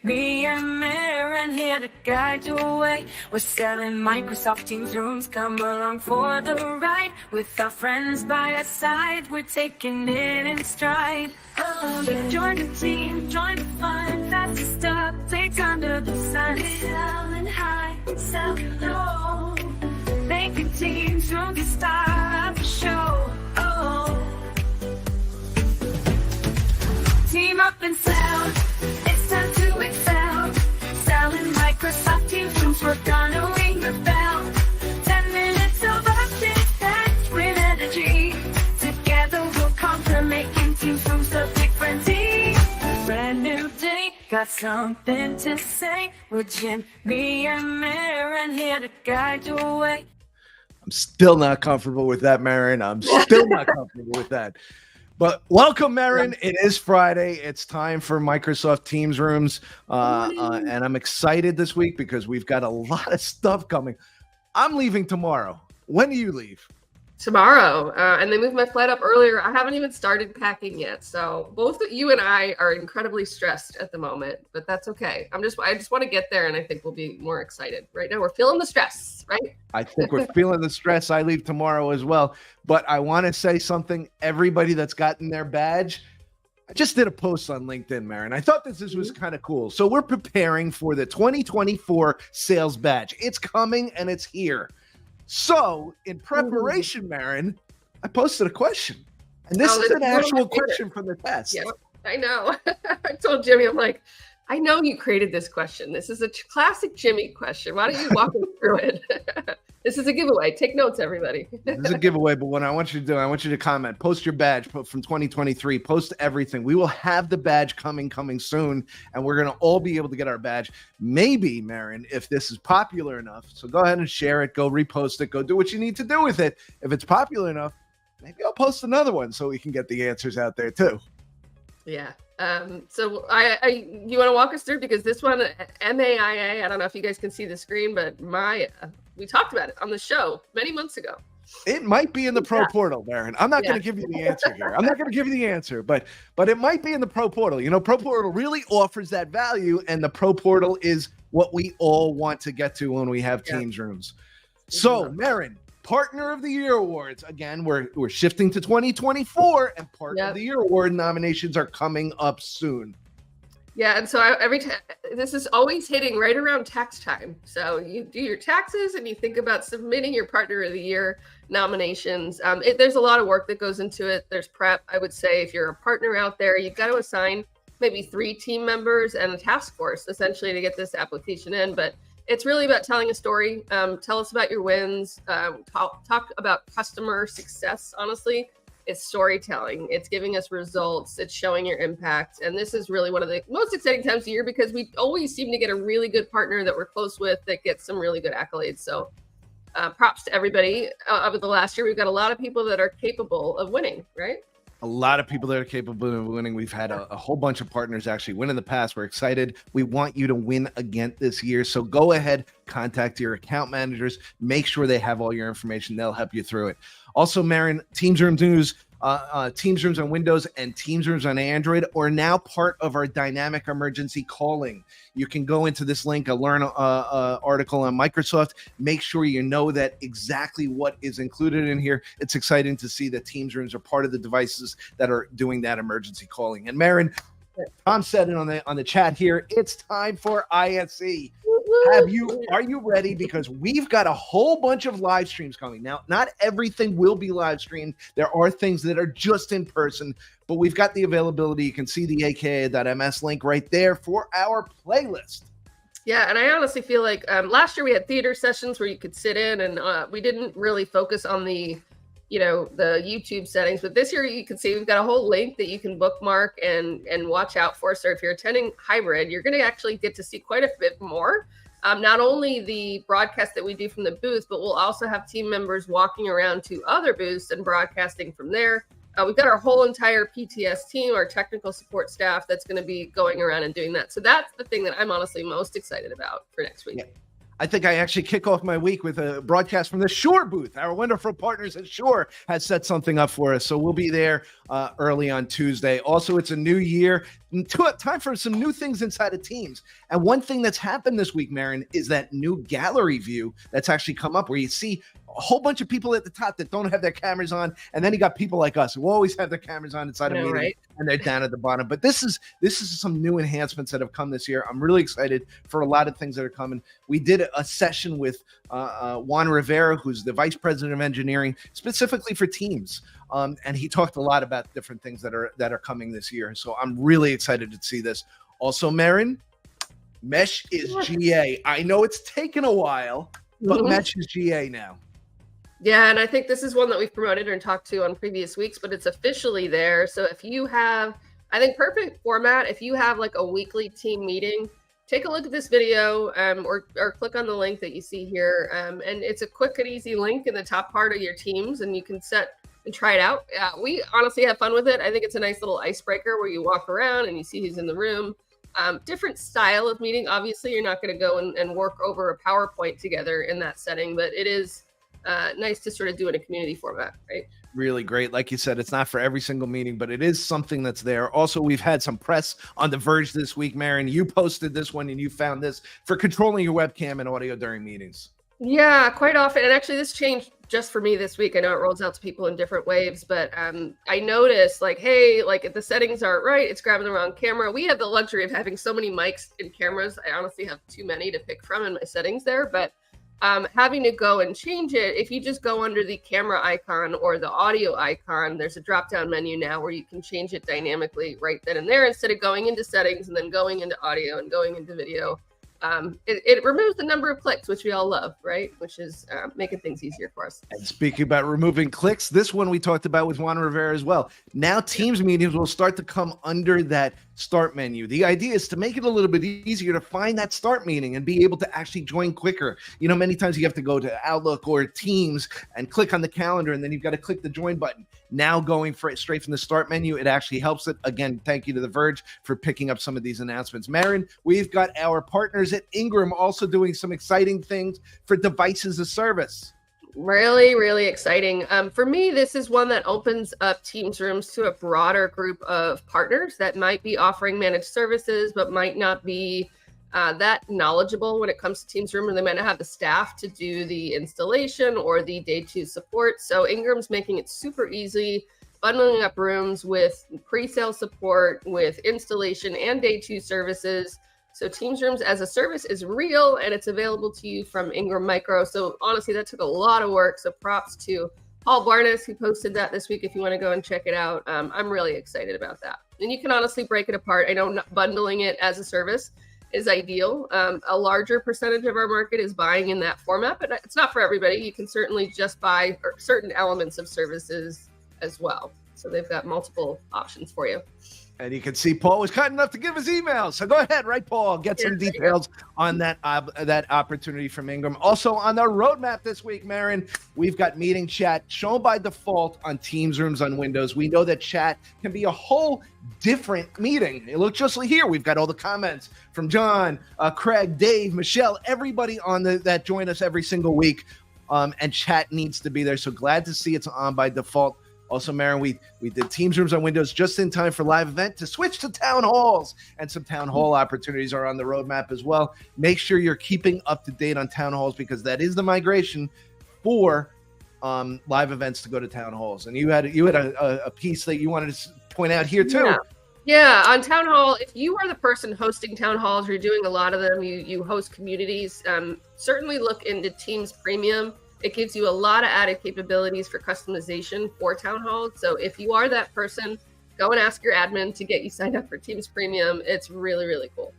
Me and Mehryn here to guide your way. We're selling Microsoft Teams rooms. Come along for the ride. With our friends by our side, we're taking it in stride. Oh, join the team, join the fun. Fastest updates under the sun. Selling high, selling low. Making Teams rooms the star of the show. Oh, team up and sell. It's time to excel. Selling Microsoft Teams rooms, we're gonna ring the bell. 10 minutes of updates packed with energy. Together we'll conquer, making Teams rooms a different team. Brand new day, got something to say. We're Jimmy and Mehryn here to guide your way. I'm still not comfortable with that, Mehryn. I'm still not comfortable with that. But welcome, Mehryn. It is Friday. It's time for Microsoft Teams rooms. And I'm excited this week because we've got a lot of stuff coming. I'm leaving tomorrow. When do you leave? Tomorrow. And they moved my flight up earlier. I haven't even started packing yet. So both you and I are incredibly stressed at the moment, but that's okay. I just want to get there, and I think we'll be more excited. Right now we're feeling the stress, right? I think we're feeling the stress. I leave tomorrow as well. But I want to say something. Everybody that's gotten their badge, I just did a post on LinkedIn, Mehryn. I thought this was kind of cool. So we're preparing for the 2024 sales badge. It's coming and it's here. So in preparation, Mehryn, I posted a question. And this is an actual question from the test. Yeah, I know. I told Jimmy, I'm like, I know you created this question. This is a classic Jimmy question. Why don't you walk me through it? This is a giveaway. Take notes, everybody. This is a giveaway, but what I want you to do, I want you to comment, post your badge from 2023, post everything. We will have the badge coming soon, and we're going to all be able to get our badge. Maybe, Mehryn, if this is popular enough, so go ahead and share it, go repost it, go do what you need to do with it. If it's popular enough, maybe I'll post another one so we can get the answers out there too. Yeah. So you want to walk us through, because this one, MAIA, I don't know if you guys can see the screen, but we talked about it on the show many months ago. It might be in the pro portal, Mehryn. I'm not going to give you the answer here. I'm not going to give you the answer, but it might be in the pro portal. You know, pro portal really offers that value, and the pro portal is what we all want to get to when we have Teams rooms. So, Mehryn, Partner of the Year awards. Again, we're shifting to 2024, and Partner of the Year award nominations are coming up soon. Yeah, and so every time, this is always hitting right around tax time. So you do your taxes and you think about submitting your Partner of the Year nominations. There's a lot of work that goes into it. There's prep. I would say if you're a partner out there, you've got to assign maybe 3 team members and a task force essentially to get this application in. But it's really about telling a story. Tell us about your wins. Talk about customer success, honestly. It's storytelling. It's giving us results. It's showing your impact. And this is really one of the most exciting times of year, because we always seem to get a really good partner that we're close with that gets some really good accolades. So props to everybody. Over the last year, we've got a lot of people that are capable of winning, right? A lot of people that are capable of winning. We've had a whole bunch of partners actually win in the past. We're excited. We want you to win again this year. So go ahead, contact your account managers. Make sure they have all your information. They'll help you through it. Also, Mehryn, Teams Rooms News, Teams Rooms on Windows and Teams Rooms on Android are now part of our dynamic emergency calling. You can go into this link, a Learn article on Microsoft. Make sure you know that exactly what is included in here. It's exciting to see that Teams Rooms are part of the devices that are doing that emergency calling. And Mehryn, Tom said it on the chat here. It's time for ISE. Are you ready? Because we've got a whole bunch of live streams coming. Now, not everything will be live streamed. There are things that are just in person, but we've got the availability. You can see the aka.ms link right there for our playlist. Yeah, and I honestly feel like last year we had theater sessions where you could sit in, and we didn't really focus on the YouTube settings. But this year you can see we've got a whole link that you can bookmark and watch out for. So if you're attending hybrid, you're going to actually get to see quite a bit more. Not only the broadcast that we do from the booth, but we'll also have team members walking around to other booths and broadcasting from there. We've got our whole entire PTS team, our technical support staff, that's going to be going around and doing that. So that's the thing that I'm honestly most excited about for next week. Yeah. I think I actually kick off my week with a broadcast from the Shore booth. Our wonderful partners at Shore has set something up for us. So we'll be there early on Tuesday. Also, it's a new year. Time for some new things inside of Teams. And one thing that's happened this week, Mehryn, is that new gallery view that's actually come up where you see a whole bunch of people at the top that don't have their cameras on. And then you got people like us who always have their cameras on inside a meeting, right? And they're down at the bottom. But this is some new enhancements that have come this year. I'm really excited for a lot of things that are coming. We did a session with Juan Rivera, who's the vice president of engineering, specifically for Teams. And he talked a lot about different things that are coming this year. So I'm really excited to see this. Also, Mehryn, Mesh is GA. I know it's taken a while, but Mesh is GA now. Yeah, and I think this is one that we've promoted and talked to on previous weeks, but it's officially there. So if you have, I think perfect format, if you have like a weekly team meeting, take a look at this video or click on the link that you see here. And it's a quick and easy link in the top part of your Teams, and you can set and try it out. We honestly have fun with it. I think it's a nice little icebreaker where you walk around and you see who's in the room. Different style of meeting. Obviously, you're not going to go and work over a PowerPoint together in that setting, but it is nice to sort of do in a community format, right? Really great. Like you said, it's not for every single meeting, but it is something that's there. Also, we've had some press on The Verge this week, Mehryn. You posted this one and you found this for controlling your webcam and audio during meetings. Yeah, quite often. And actually, this changed just for me this week. I know it rolls out to people in different waves, but I noticed like, hey, like if the settings aren't right, it's grabbing the wrong camera. We have the luxury of having so many mics and cameras. I honestly have too many to pick from in my settings there, but having to go and change it, if you just go under the camera icon or the audio icon, there's a drop-down menu now where you can change it dynamically right then and there instead of going into settings and then going into audio and going into video. It removes the number of clicks, which we all love, right? Which is making things easier for us. And speaking about removing clicks, this one we talked about with Juan Rivera as well. Now Teams meetings will start to come under that start menu. The idea is to make it a little bit easier to find that start meeting and be able to actually join quicker. You know, many times you have to go to Outlook or Teams and click on the calendar, and then you've got to click the join button. Now going straight from the start menu, it actually helps it. Again, thank you to The Verge for picking up some of these announcements. Mehryn, we've got our partners at Ingram also doing some exciting things for devices as service. Really, really exciting. For me, this is one that opens up Teams rooms to a broader group of partners that might be offering managed services, but might not be that knowledgeable when it comes to Teams room, or they might not have the staff to do the installation or the day 2 support. So Ingram's making it super easy, bundling up rooms with pre-sale support, with installation and day 2 services. So Teams Rooms as a service is real, and it's available to you from Ingram Micro. So honestly, that took a lot of work. So props to Paul Barnes, who posted that this week, if you want to go and check it out. I'm really excited about that. And you can honestly break it apart. I know bundling it as a service is ideal. A larger percentage of our market is buying in that format, but it's not for everybody. You can certainly just buy certain elements of services as well. So they've got multiple options for you. And you can see Paul was kind enough to give his email. So go ahead, right, Paul? Get some details on that opportunity from Ingram. Also on the roadmap this week, Mehryn, we've got meeting chat shown by default on Teams Rooms on Windows. We know that chat can be a whole different meeting. Look just like here. We've got all the comments from John, Craig, Dave, Michelle, everybody on that join us every single week. And chat needs to be there. So glad to see it's on by default. Also, Mehryn, we did Teams Rooms on Windows just in time for live event to switch to town halls, and some town hall opportunities are on the roadmap as well. Make sure you're keeping up to date on town halls, because that is the migration for live events to go to town halls. And you had a piece that you wanted to point out here too. Yeah, on town hall, if you are the person hosting town halls, or you're doing a lot of them, you host communities, certainly look into Teams Premium. It gives you a lot of added capabilities for customization for town halls. So if you are that person, go and ask your admin to get you signed up for Teams Premium. It's really, really cool.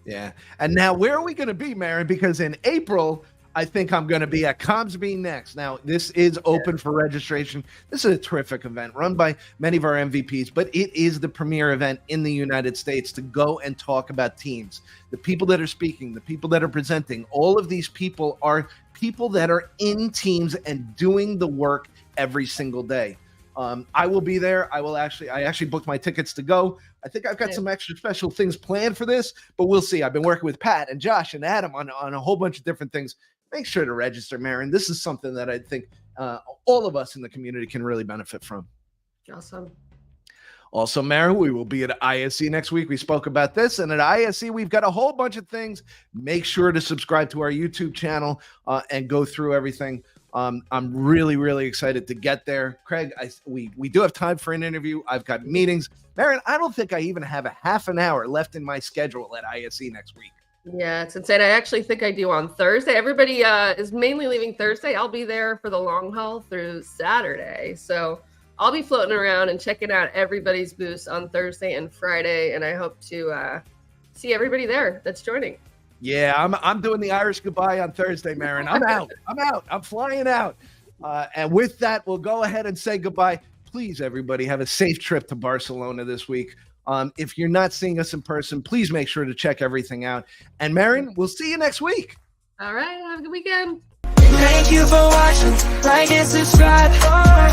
Yeah. And now where are we going to be, Mehryn? Because in April, I think I'm going to be at ComsB Next. Now, this is open for registration. This is a terrific event run by many of our MVPs, but it is the premier event in the United States to go and talk about Teams. The people that are speaking, the people that are presenting, all of these people are people that are in Teams and doing the work every single day. I will be there. I actually booked my tickets to go. I think I've got some extra special things planned for this, but we'll see. I've been working with Pat and Josh and Adam on a whole bunch of different things. Make sure to register, Mehryn. This is something that I think all of us in the community can really benefit from. Awesome. Also, Mehryn, we will be at ISE next week. We spoke about this, and at ISE, we've got a whole bunch of things. Make sure to subscribe to our YouTube channel and go through everything. I'm really, really excited to get there. Craig, we do have time for an interview. I've got meetings. Mehryn, I don't think I even have a half an hour left in my schedule at ISE next week. Yeah, it's insane. I actually think I do on Thursday. Everybody is mainly leaving Thursday. I'll be there for the long haul through Saturday. So I'll be floating around and checking out everybody's booths on Thursday and Friday. And I hope to see everybody there that's joining. Yeah, I'm doing the Irish goodbye on Thursday, Mehryn. I'm out. I'm flying out. And with that, we'll go ahead and say goodbye. Please, everybody, have a safe trip to Barcelona this week. If you're not seeing us in person, please make sure to check everything out. And Mehryn, we'll see you next week. All right. Have a good weekend. Thank you for watching. Like and subscribe.